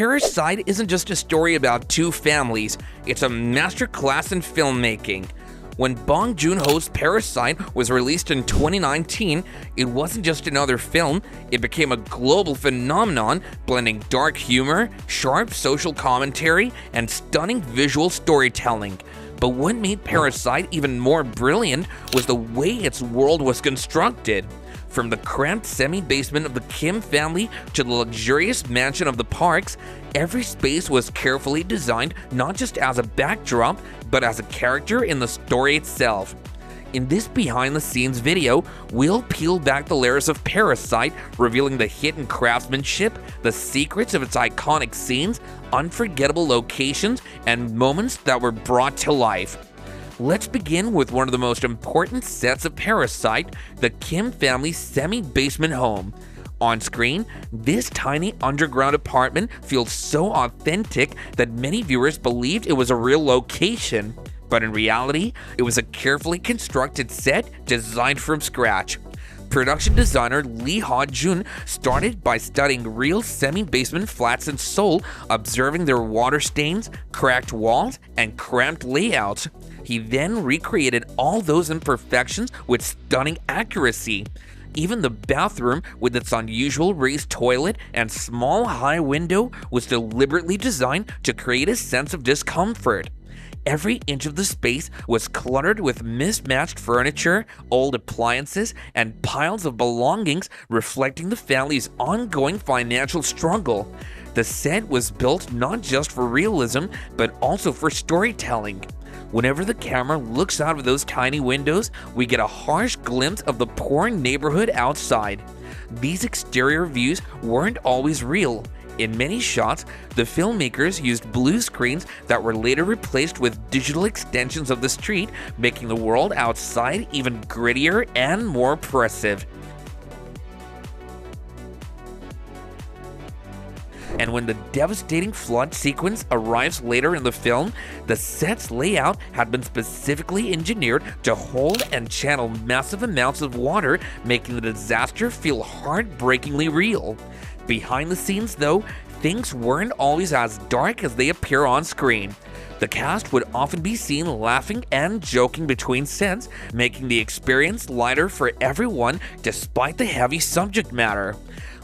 Parasite isn't just a story about two families, it's a masterclass in filmmaking. When Bong Joon-ho's Parasite was released in 2019, it wasn't just another film, it became a global phenomenon, blending dark humor, sharp social commentary, and stunning visual storytelling. But what made Parasite even more brilliant was the way its world was constructed. From the cramped semi-basement of the Kim family to the luxurious mansion of the Parks, every space was carefully designed not just as a backdrop, but as a character in the story itself. In this behind-the-scenes video, we'll peel back the layers of Parasite, revealing the hidden craftsmanship, the secrets of its iconic scenes, unforgettable locations, and moments that were brought to life. Let's begin with one of the most important sets of Parasite, the Kim family's semi-basement home. On screen, this tiny underground apartment feels so authentic that many viewers believed it was a real location. But in reality, it was a carefully constructed set designed from scratch. Production designer Lee Ha-jun started by studying real semi-basement flats in Seoul, observing their water stains, cracked walls, and cramped layouts. He then recreated all those imperfections with stunning accuracy. Even the bathroom, with its unusual raised toilet and small high window, was deliberately designed to create a sense of discomfort. Every inch of the space was cluttered with mismatched furniture, old appliances, and piles of belongings reflecting the family's ongoing financial struggle. The set was built not just for realism, but also for storytelling. Whenever the camera looks out of those tiny windows, we get a harsh glimpse of the poor neighborhood outside. These exterior views weren't always real. In many shots, the filmmakers used blue screens that were later replaced with digital extensions of the street, making the world outside even grittier and more oppressive. And when the devastating flood sequence arrives later in the film, the set's layout had been specifically engineered to hold and channel massive amounts of water, making the disaster feel heartbreakingly real. Behind the scenes, though, things weren't always as dark as they appear on screen. The cast would often be seen laughing and joking between sets, making the experience lighter for everyone despite the heavy subject matter.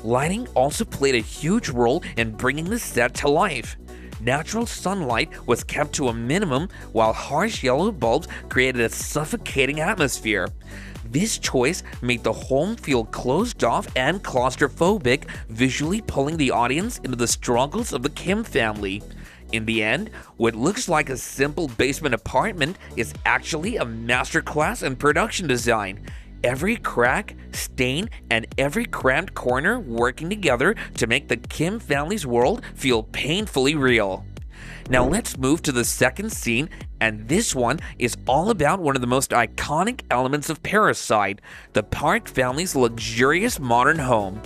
Lighting also played a huge role in bringing the set to life. Natural sunlight was kept to a minimum, while harsh yellow bulbs created a suffocating atmosphere. This choice made the home feel closed off and claustrophobic, visually pulling the audience into the struggles of the Kim family. In the end, what looks like a simple basement apartment is actually a masterclass in production design. Every crack, stain, and every cramped corner working together to make the Kim family's world feel painfully real. Now let's move to the second scene, and this one is all about one of the most iconic elements of Parasite, the Park family's luxurious modern home.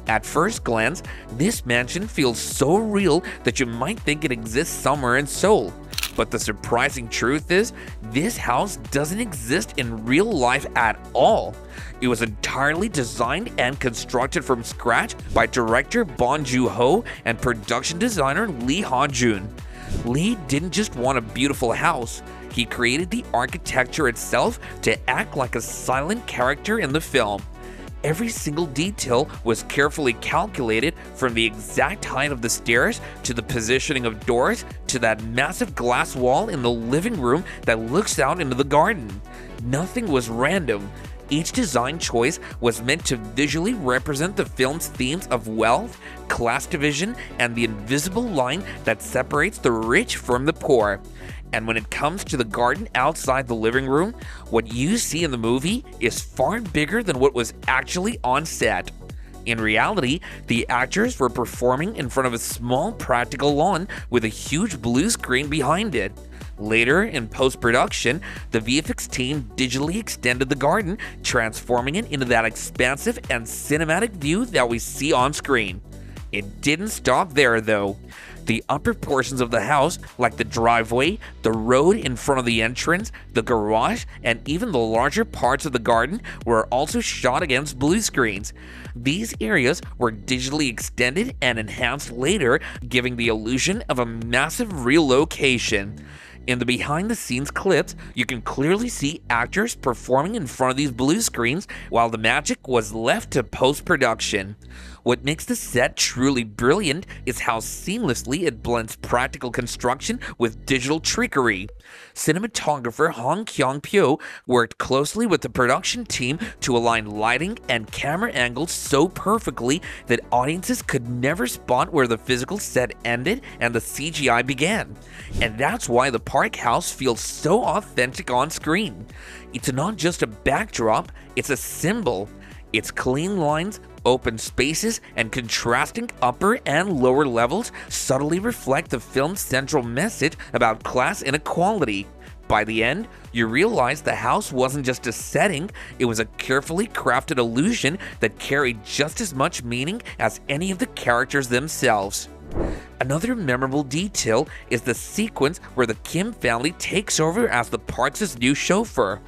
At first glance, this mansion feels so real that you might think it exists somewhere in Seoul. But the surprising truth is, this house doesn't exist in real life at all. It was entirely designed and constructed from scratch by director Bong Joon-ho and production designer Lee Ha-jun. Lee didn't just want a beautiful house, he created the architecture itself to act like a silent character in the film. Every single detail was carefully calculated, from the exact height of the stairs to the positioning of doors to that massive glass wall in the living room that looks out into the garden. Nothing was random. Each design choice was meant to visually represent the film's themes of wealth, class division, and the invisible line that separates the rich from the poor. And when it comes to the garden outside the living room, what you see in the movie is far bigger than what was actually on set. In reality, the actors were performing in front of a small practical lawn with a huge blue screen behind it. Later, in post-production, the VFX team digitally extended the garden, transforming it into that expansive and cinematic view that we see on screen. It didn't stop there, though. The upper portions of the house, like the driveway, the road in front of the entrance, the garage, and even the larger parts of the garden, were also shot against blue screens. These areas were digitally extended and enhanced later, giving the illusion of a massive relocation. In the behind-the-scenes clips, you can clearly see actors performing in front of these blue screens while the magic was left to post-production. What makes the set truly brilliant is how seamlessly it blends practical construction with digital trickery. Cinematographer Hong Kyong-pyo worked closely with the production team to align lighting and camera angles so perfectly that audiences could never spot where the physical set ended and the CGI began. And that's why the Park House feels so authentic on screen. It's not just a backdrop, it's a symbol. Its clean lines, open spaces, and contrasting upper and lower levels subtly reflect the film's central message about class inequality. By the end, you realize the house wasn't just a setting, it was a carefully crafted illusion that carried just as much meaning as any of the characters themselves. Another memorable detail is the sequence where the Kim family takes over as the park's new chauffeur.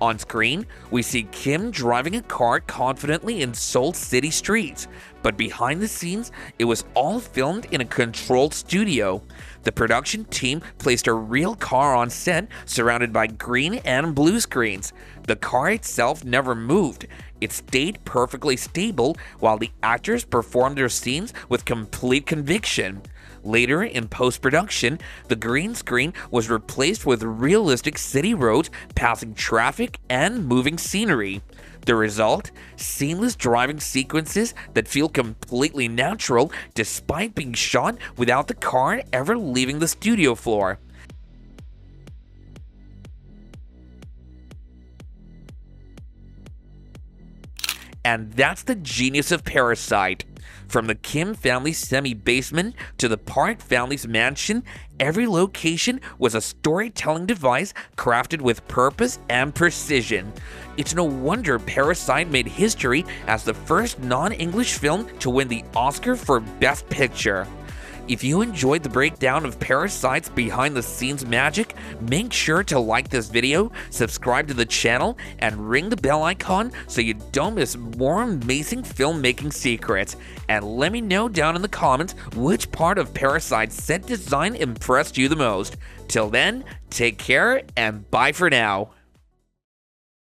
On screen, we see Kim driving a car confidently in Seoul city streets, but behind the scenes, it was all filmed in a controlled studio. The production team placed a real car on set surrounded by green and blue screens. The car itself never moved. It stayed perfectly stable while the actors performed their scenes with complete conviction. Later, in post-production, the green screen was replaced with realistic city roads, passing traffic, and moving scenery. The result? Seamless driving sequences that feel completely natural despite being shot without the car ever leaving the studio floor. And that's the genius of Parasite. From the Kim family's semi-basement to the Park family's mansion, every location was a storytelling device crafted with purpose and precision. It's no wonder Parasite made history as the first non-English film to win the Oscar for Best Picture. If you enjoyed the breakdown of Parasite's behind-the-scenes magic, make sure to like this video, subscribe to the channel, and ring the bell icon so you don't miss more amazing filmmaking secrets. And let me know down in the comments which part of Parasite's set design impressed you the most. Till then, take care and bye for now.